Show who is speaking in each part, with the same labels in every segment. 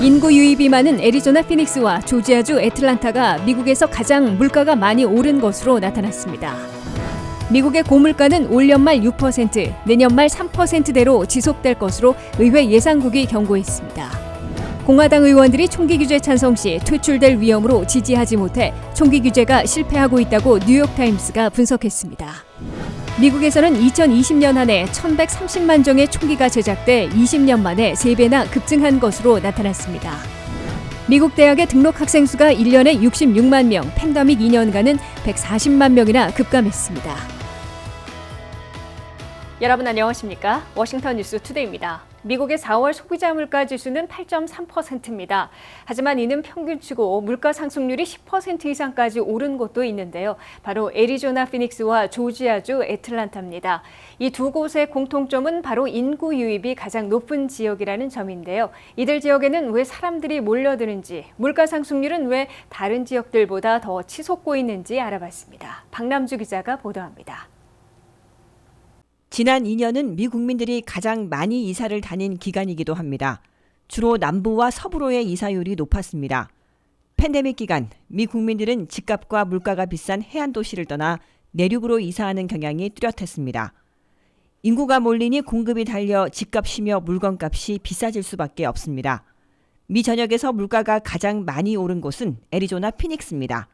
Speaker 1: 인구 유입이 많은 애리조나 피닉스와 조지아주 애틀란타가 미국에서 가장 물가가 많이 오른 것으로 나타났습니다. 미국의 고물가는 올 연말 6%, 내년 말 3%대로 지속될 것으로 의회 예상국이 경고했습니다. 공화당 의원들이 총기 규제 찬성 시 퇴출될 위험으로 지지하지 못해 총기 규제가 실패하고 있다고 뉴욕타임스가 분석했습니다. 미국에서는 2020년 한 해 1,130만 정의 총기가 제작돼 20년 만에 3배나 급증한 것으로 나타났습니다. 미국 대학의 등록 학생 수가 1년에 66만 명, 팬데믹 2년간은 140만 명이나 급감했습니다. 여러분 안녕하십니까? 워싱턴 뉴스 투데이입니다. 미국의 4월 소비자 물가 지수는 8.3%입니다. 하지만 이는 평균치고 물가 상승률이 10% 이상까지 오른 곳도 있는데요. 바로 애리조나 피닉스와 조지아주 애틀란타입니다. 이 두 곳의 공통점은 바로 인구 유입이 가장 높은 지역이라는 점인데요. 이들 지역에는 왜 사람들이 몰려드는지, 물가 상승률은 왜 다른 지역들보다 더 치솟고 있는지 알아봤습니다. 박남주 기자가 보도합니다.
Speaker 2: 지난 2년은 미 국민들이 가장 많이 이사를 다닌 기간이기도 합니다. 주로 남부와 서부로의 이사율이 높았습니다. 팬데믹 기간, 미 국민들은 집값과 물가가 비싼 해안 도시를 떠나 내륙으로 이사하는 경향이 뚜렷했습니다. 인구가 몰리니 공급이 달려 집값이며 물건값이 비싸질 수밖에 없습니다. 미 전역에서 물가가 가장 많이 오른 곳은 애리조나 피닉스입니다.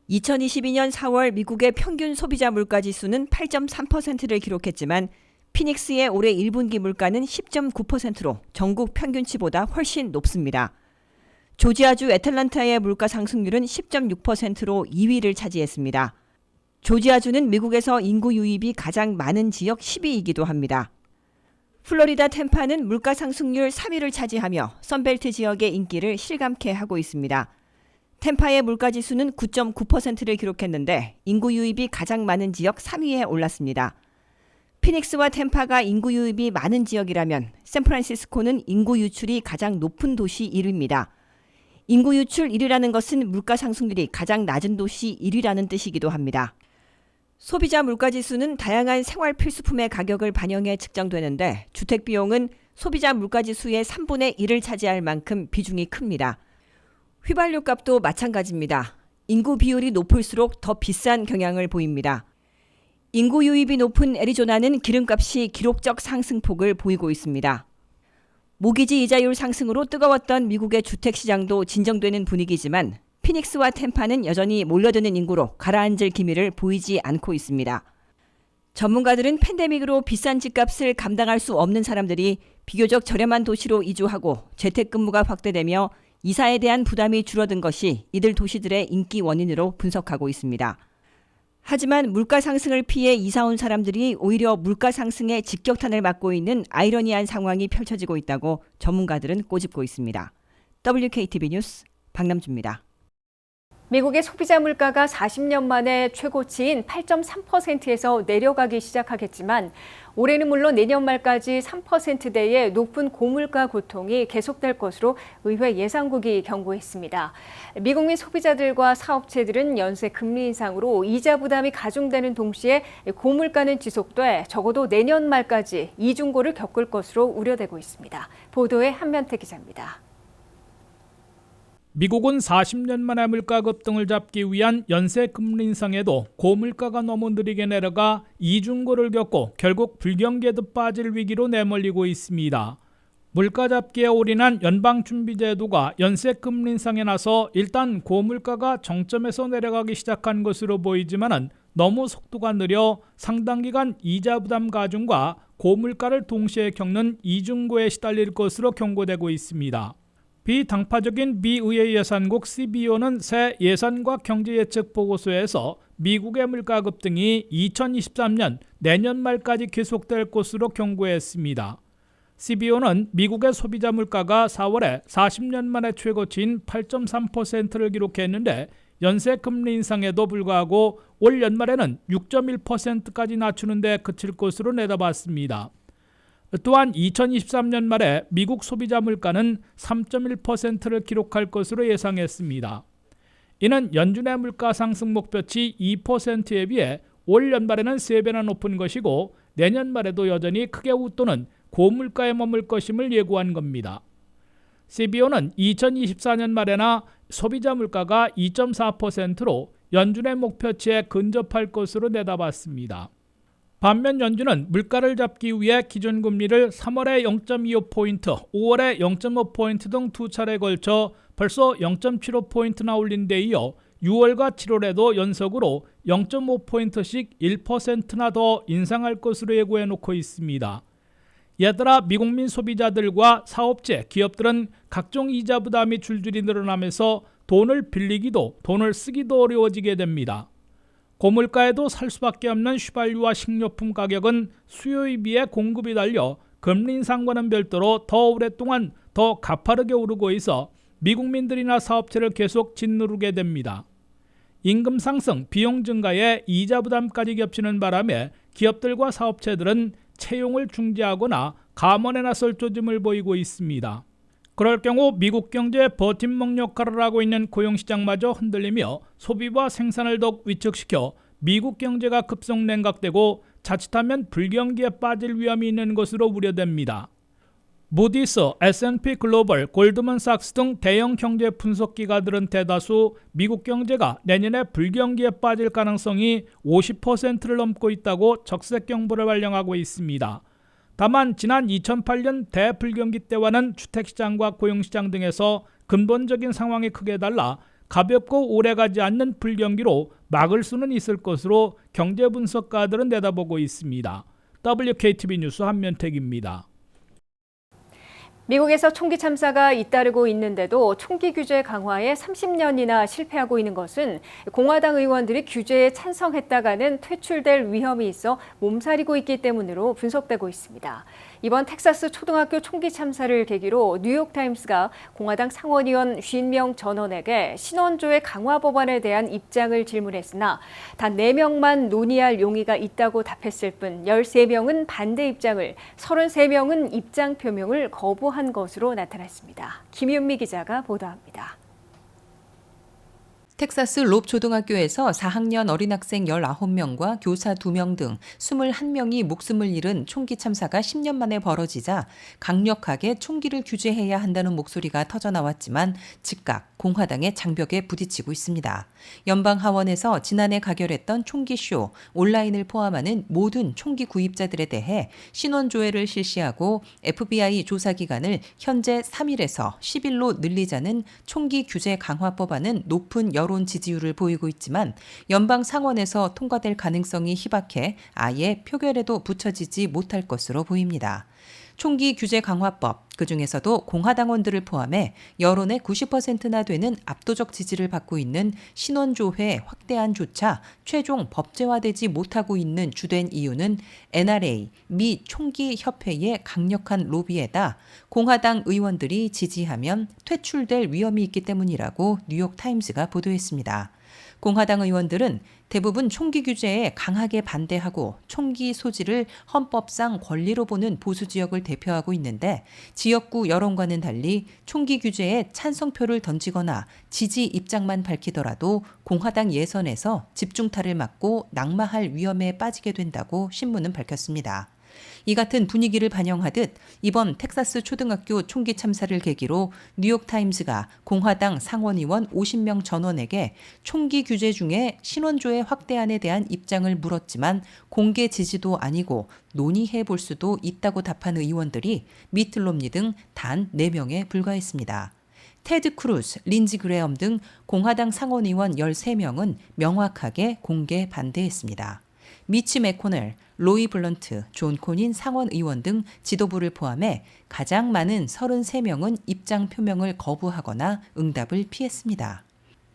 Speaker 2: 2022년 4월 미국의 평균 소비자 물가 지수는 8.3%를 기록했지만 피닉스의 올해 1분기 물가는 10.9%로 전국 평균치보다 훨씬 높습니다. 조지아주 애틀란타의 물가 상승률은 10.6%로 2위를 차지했습니다. 조지아주는 미국에서 인구 유입이 가장 많은 지역 10위이기도 합니다. 플로리다 템파는 물가 상승률 3위를 차지하며 선벨트 지역의 인기를 실감케 하고 있습니다. 템파의 물가지수는 9.9%를 기록했는데 인구 유입이 가장 많은 지역 3위에 올랐습니다. 피닉스와 템파가 인구 유입이 많은 지역이라면 샌프란시스코는 인구 유출이 가장 높은 도시 1위입니다. 인구 유출 1위라는 것은 물가 상승률이 가장 낮은 도시 1위라는 뜻이기도 합니다. 소비자 물가지수는 다양한 생활 필수품의 가격을 반영해 측정되는데 주택 비용은 소비자 물가지수의 3분의 1을 차지할 만큼 비중이 큽니다. 휘발유 값도 마찬가지입니다. 인구 비율이 높을수록 더 비싼 경향을 보입니다. 인구 유입이 높은 애리조나는 기름값이 기록적 상승폭을 보이고 있습니다. 모기지 이자율 상승으로 뜨거웠던 미국의 주택시장도 진정되는 분위기지만 피닉스와 템파는 여전히 몰려드는 인구로 가라앉을 기미를 보이지 않고 있습니다. 전문가들은 팬데믹으로 비싼 집값을 감당할 수 없는 사람들이 비교적 저렴한 도시로 이주하고 재택근무가 확대되며 이사에 대한 부담이 줄어든 것이 이들 도시들의 인기 원인으로 분석하고 있습니다. 하지만 물가 상승을 피해 이사 온 사람들이 오히려 물가 상승의 직격탄을 맞고 있는 아이러니한 상황이 펼쳐지고 있다고 전문가들은 꼬집고 있습니다. WKTV 뉴스 박남주입니다.
Speaker 1: 미국의 소비자 물가가 40년 만에 최고치인 8.3%에서 내려가기 시작하겠지만 올해는 물론 내년 말까지 3%대의 높은 고물가 고통이 계속될 것으로 의회 예상국이 경고했습니다. 미국민 소비자들과 사업체들은 연쇄 금리 인상으로 이자 부담이 가중되는 동시에 고물가는 지속돼 적어도 내년 말까지 이중고를 겪을 것으로 우려되고 있습니다. 보도에 한면태 기자입니다.
Speaker 3: 미국은 40년 만에 물가 급등을 잡기 위한 연쇄 금리 인상에도 고물가가 너무 느리게 내려가 이중고를 겪고 결국 불경기에도 빠질 위기로 내몰리고 있습니다. 물가 잡기에 올인한 연방준비제도가 연쇄 금리 인상에 나서 일단 고물가가 정점에서 내려가기 시작한 것으로 보이지만 너무 속도가 느려 상당 기간 이자 부담 가중과 고물가를 동시에 겪는 이중고에 시달릴 것으로 경고되고 있습니다. 비당파적인 미의회 예산국 CBO는 새 예산과 경제예측 보고서에서 미국의 물가 급등이 2023년 내년 말까지 계속될 것으로 경고했습니다. CBO는 미국의 소비자 물가가 4월에 40년 만에 최고치인 8.3%를 기록했는데 연쇄 금리 인상에도 불구하고 올 연말에는 6.1%까지 낮추는 데 그칠 것으로 내다봤습니다. 또한 2023년 말에 미국 소비자 물가는 3.1%를 기록할 것으로 예상했습니다. 이는 연준의 물가 상승 목표치 2%에 비해 올 연말에는 3배나 높은 것이고 내년 말에도 여전히 크게 웃도는 고물가에 머물 것임을 예고한 겁니다. CBO는 2024년 말에나 소비자 물가가 2.4%로 연준의 목표치에 근접할 것으로 내다봤습니다. 반면 연준은 물가를 잡기 위해 기준금리를 3월에 0.25포인트, 5월에 0.5포인트 등 두 차례에 걸쳐 벌써 0.75포인트나 올린 데 이어 6월과 7월에도 연속으로 0.5포인트씩 1%나 더 인상할 것으로 예고해 놓고 있습니다. 얘들아 미국민 소비자들과 사업체, 기업들은 각종 이자 부담이 줄줄이 늘어나면서 돈을 빌리기도 돈을 쓰기도 어려워지게 됩니다. 고물가에도 살 수밖에 없는 휘발유와 식료품 가격은 수요에 비해 공급이 달려 금리 인상과는 별도로 더 오랫동안 더 가파르게 오르고 있어 미국민들이나 사업체를 계속 짓누르게 됩니다. 임금 상승, 비용 증가에 이자 부담까지 겹치는 바람에 기업들과 사업체들은 채용을 중지하거나 감원에 나설 조짐을 보이고 있습니다. 그럴 경우 미국 경제의 버팀목 역할을 하고 있는 고용시장마저 흔들리며 소비와 생산을 더욱 위축시켜 미국 경제가 급속 냉각되고 자칫하면 불경기에 빠질 위험이 있는 것으로 우려됩니다. 무디스, S&P 글로벌, 골드만삭스 등 대형 경제 분석기관들은 대다수 미국 경제가 내년에 불경기에 빠질 가능성이 50%를 넘고 있다고 적색 경보를 발령하고 있습니다. 다만 지난 2008년 대불경기 때와는 주택시장과 고용시장 등에서 근본적인 상황이 크게 달라 가볍고 오래가지 않는 불경기로 막을 수는 있을 것으로 경제분석가들은 내다보고 있습니다. WKTV 뉴스 한면택입니다.
Speaker 1: 미국에서 총기 참사가 잇따르고 있는데도 총기 규제 강화에 30년이나 실패하고 있는 것은 공화당 의원들이 규제에 찬성했다가는 퇴출될 위험이 있어 몸살이고 있기 때문으로 분석되고 있습니다. 이번 텍사스 초등학교 총기 참사를 계기로 뉴욕타임스가 공화당 상원의원 50명 전원에게 신원조회 강화 법안에 대한 입장을 질문했으나 단 4명만 논의할 용의가 있다고 답했을 뿐 13명은 반대 입장을, 33명은 입장 표명을 거부한 것으로 나타났습니다. 김윤미 기자가 보도합니다.
Speaker 4: 텍사스 롭 초등학교에서 4학년 어린 학생 19명과 교사 2명 등 21명이 목숨을 잃은 총기 참사가 10년 만에 벌어지자 강력하게 총기를 규제해야 한다는 목소리가 터져나왔지만 즉각 공화당의 장벽에 부딪히고 있습니다. 연방 하원에서 지난해 가결했던 총기쇼, 온라인을 포함하는 모든 총기 구입자들에 대해 신원조회를 실시하고 FBI 조사기간을 현재 3일에서 10일로 늘리자는 총기 규제 강화 법안은 높은 여론 지지율을 보이고 있지만 연방 상원에서 통과될 가능성이 희박해 아예 표결에도 붙여지지 못할 것으로 보입니다. 총기 규제 강화법, 그중에서도 공화당원들을 포함해 여론의 90%나 되는 압도적 지지를 받고 있는 신원조회 확대안조차 최종 법제화되지 못하고 있는 주된 이유는 NRA, 미 총기협회의 강력한 로비에다 공화당 의원들이 지지하면 퇴출될 위험이 있기 때문이라고 뉴욕타임스가 보도했습니다. 공화당 의원들은 대부분 총기 규제에 강하게 반대하고 총기 소지를 헌법상 권리로 보는 보수 지역을 대표하고 있는데 지역구 여론과는 달리 총기 규제에 찬성표를 던지거나 지지 입장만 밝히더라도 공화당 예선에서 집중타를 맞고 낙마할 위험에 빠지게 된다고 신문은 밝혔습니다. 이 같은 분위기를 반영하듯 이번 텍사스 초등학교 총기 참사를 계기로 뉴욕타임스가 공화당 상원의원 50명 전원에게 총기 규제 중에 신원조회 확대안에 대한 입장을 물었지만 공개 지지도 아니고 논의해 볼 수도 있다고 답한 의원들이 미트 롬니 등 단 4명에 불과했습니다. 테드 크루즈, 린지 그레엄 등 공화당 상원의원 13명은 명확하게 공개 반대했습니다. 미치 매코넬, 로이 블런트, 존 코닌 상원 의원 등 지도부를 포함해 가장 많은 33명은 입장 표명을 거부하거나 응답을 피했습니다.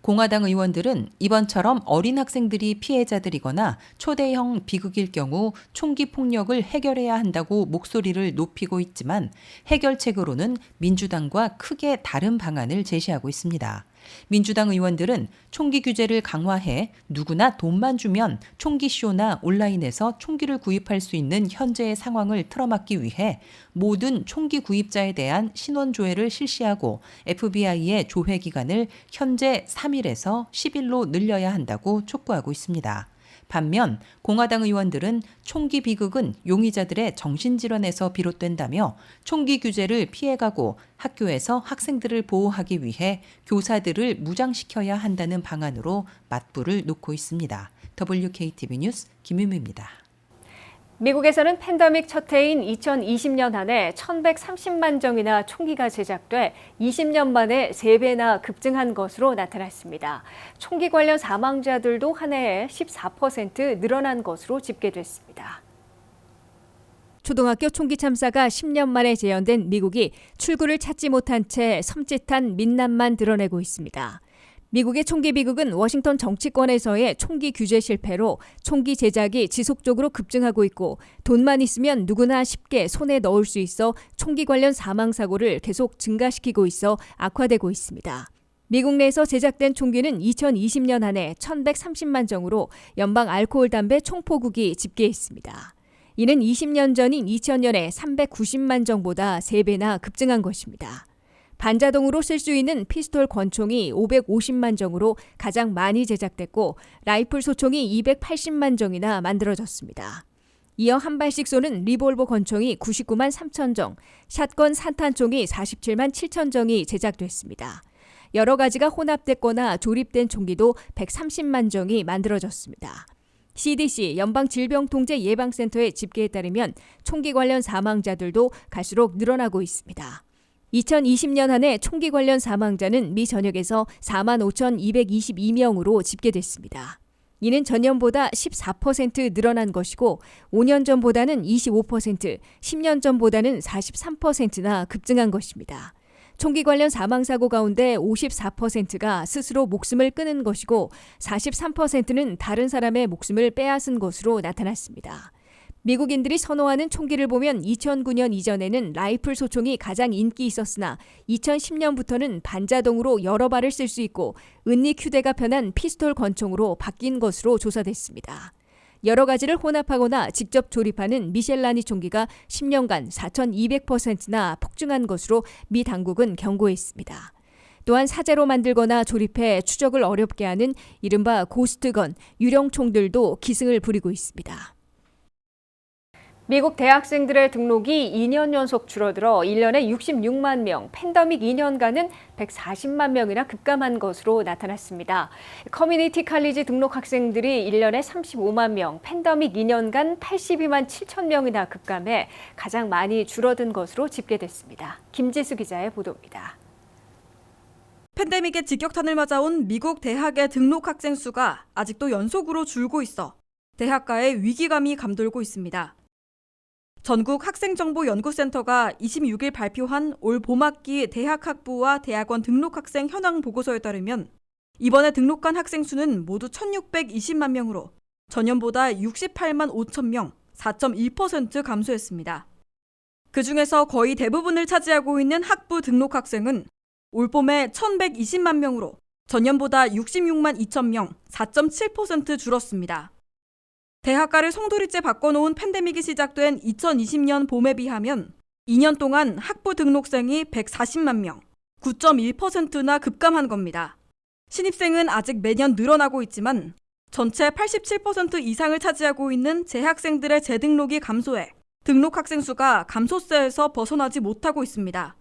Speaker 4: 공화당 의원들은 이번처럼 어린 학생들이 피해자들이거나 초대형 비극일 경우 총기 폭력을 해결해야 한다고 목소리를 높이고 있지만 해결책으로는 민주당과 크게 다른 방안을 제시하고 있습니다. 민주당 의원들은 총기 규제를 강화해 누구나 돈만 주면 총기쇼나 온라인에서 총기를 구입할 수 있는 현재의 상황을 틀어막기 위해 모든 총기 구입자에 대한 신원조회를 실시하고 FBI의 조회 기간을 현재 3일에서 10일로 늘려야 한다고 촉구하고 있습니다. 반면 공화당 의원들은 총기 비극은 용의자들의 정신질환에서 비롯된다며 총기 규제를 피해가고 학교에서 학생들을 보호하기 위해 교사들을 무장시켜야 한다는 방안으로 맞불을 놓고 있습니다. WKTV 뉴스 김유미입니다.
Speaker 1: 미국에서는 팬데믹 첫 해인 2020년 한 해 1,130만 정이나 총기가 제작돼 20년 만에 3배나 급증한 것으로 나타났습니다. 총기 관련 사망자들도 한 해에 14% 늘어난 것으로 집계됐습니다. 초등학교 총기 참사가 10년 만에 재현된 미국이 출구를 찾지 못한 채 섬찟한 민낯만 드러내고 있습니다. 미국의 총기 비극은 워싱턴 정치권에서의 총기 규제 실패로 총기 제작이 지속적으로 급증하고 있고 돈만 있으면 누구나 쉽게 손에 넣을 수 있어 총기 관련 사망 사고를 계속 증가시키고 있어 악화되고 있습니다. 미국 내에서 제작된 총기는 2020년 한 해 1,130만 정으로 연방 알코올 담배 총포국이 집계했습니다. 이는 20년 전인 2000년에 390만 정보다 3배나 급증한 것입니다. 반자동으로 쓸 수 있는 피스톨 권총이 550만 정으로 가장 많이 제작됐고 라이플 소총이 280만 정이나 만들어졌습니다. 이어 한 발씩 쏘는 리볼버 권총이 99만 3천 정, 샷건 산탄총이 47만 7천 정이 제작됐습니다. 여러 가지가 혼합됐거나 조립된 총기도 130만 정이 만들어졌습니다. CDC 연방질병통제예방센터의 집계에 따르면 총기 관련 사망자들도 갈수록 늘어나고 있습니다. 2020년 한 해 총기 관련 사망자는 미 전역에서 45,222명으로 집계됐습니다. 이는 전년보다 14% 늘어난 것이고 5년 전보다는 25%, 10년 전보다는 43%나 급증한 것입니다. 총기 관련 사망사고 가운데 54%가 스스로 목숨을 끊은 것이고 43%는 다른 사람의 목숨을 빼앗은 것으로 나타났습니다. 미국인들이 선호하는 총기를 보면 2009년 이전에는 라이플 소총이 가장 인기 있었으나 2010년부터는 반자동으로 여러 발을 쓸 수 있고 은닉 휴대가 편한 피스톨 권총으로 바뀐 것으로 조사됐습니다. 여러 가지를 혼합하거나 직접 조립하는 미셸라니 총기가 10년간 4,200%나 폭증한 것으로 미 당국은 경고했습니다. 또한 사제로 만들거나 조립해 추적을 어렵게 하는 이른바 고스트건, 유령총들도 기승을 부리고 있습니다. 미국 대학생들의 등록이 2년 연속 줄어들어 1년에 66만 명, 팬데믹 2년간은 140만 명이나 급감한 것으로 나타났습니다. 커뮤니티 칼리지 등록 학생들이 1년에 35만 명, 팬데믹 2년간 82만 7천 명이나 급감해 가장 많이 줄어든 것으로 집계됐습니다. 김지수 기자의 보도입니다.
Speaker 5: 팬데믹의 직격탄을 맞아온 미국 대학의 등록 학생 수가 아직도 연속으로 줄고 있어 대학가에 위기감이 감돌고 있습니다. 전국 학생정보연구센터가 26일 발표한 올 봄학기 대학학부와 대학원 등록학생 현황 보고서에 따르면 이번에 등록한 학생 수는 모두 1,620만 명으로 전년보다 68만 5천 명, 4.1% 감소했습니다. 그중에서 거의 대부분을 차지하고 있는 학부 등록학생은 올 봄에 1,120만 명으로 전년보다 66만 2천 명, 4.7% 줄었습니다. 대학가를 송두리째 바꿔놓은 팬데믹이 시작된 2020년 봄에 비하면 2년 동안 학부 등록생이 140만 명, 9.1%나 급감한 겁니다. 신입생은 아직 매년 늘어나고 있지만 전체 87% 이상을 차지하고 있는 재학생들의 재등록이 감소해 등록 학생 수가 감소세에서 벗어나지 못하고 있습니다.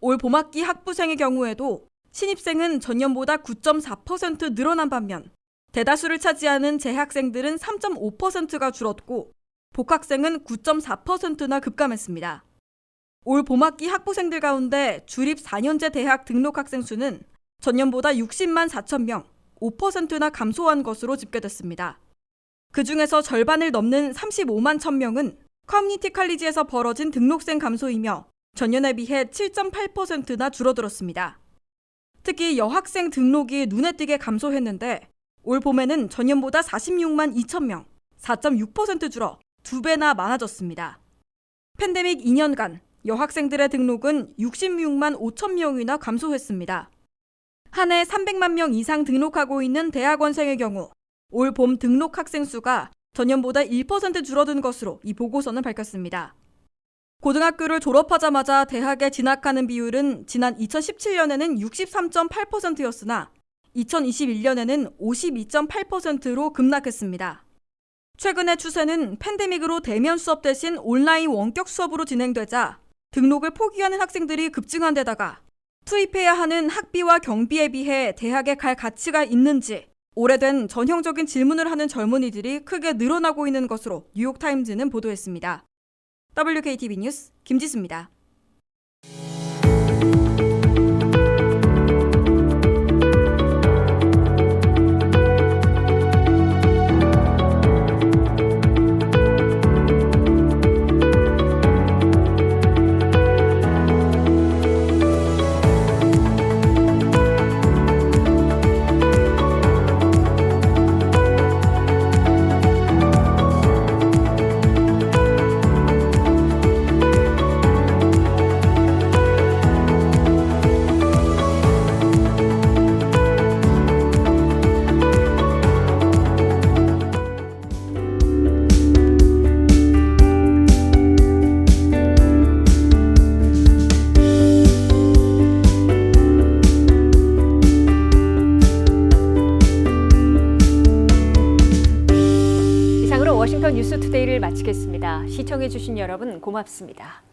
Speaker 5: 올 봄학기 학부생의 경우에도 신입생은 전년보다 9.4% 늘어난 반면 대다수를 차지하는 재학생들은 3.5%가 줄었고 복학생은 9.4%나 급감했습니다. 올 봄학기 학부생들 가운데 주립 4년제 대학 등록 학생 수는 전년보다 60만 4천 명, 5%나 감소한 것으로 집계됐습니다. 그중에서 절반을 넘는 35만 1천 명은 커뮤니티 칼리지에서 벌어진 등록생 감소이며 전년에 비해 7.8%나 줄어들었습니다. 특히 여학생 등록이 눈에 띄게 감소했는데 올 봄에는 전년보다 46만 2천 명, 4.6% 줄어 2배나 많아졌습니다. 팬데믹 2년간 여학생들의 등록은 66만 5천 명이나 감소했습니다. 한 해 300만 명 이상 등록하고 있는 대학원생의 경우 올 봄 등록 학생 수가 전년보다 1% 줄어든 것으로 이 보고서는 밝혔습니다. 고등학교를 졸업하자마자 대학에 진학하는 비율은 지난 2017년에는 63.8%였으나 2021년에는 52.8%로 급락했습니다. 최근의 추세는 팬데믹으로 대면 수업 대신 온라인 원격 수업으로 진행되자 등록을 포기하는 학생들이 급증한 데다가 투입해야 하는 학비와 경비에 비해 대학에 갈 가치가 있는지 오래된 전형적인 질문을 하는 젊은이들이 크게 늘어나고 있는 것으로 뉴욕타임즈는 보도했습니다. WKTV 뉴스 김지수입니다.
Speaker 1: 워싱턴 뉴스투데이를 마치겠습니다. 시청해주신 여러분 고맙습니다.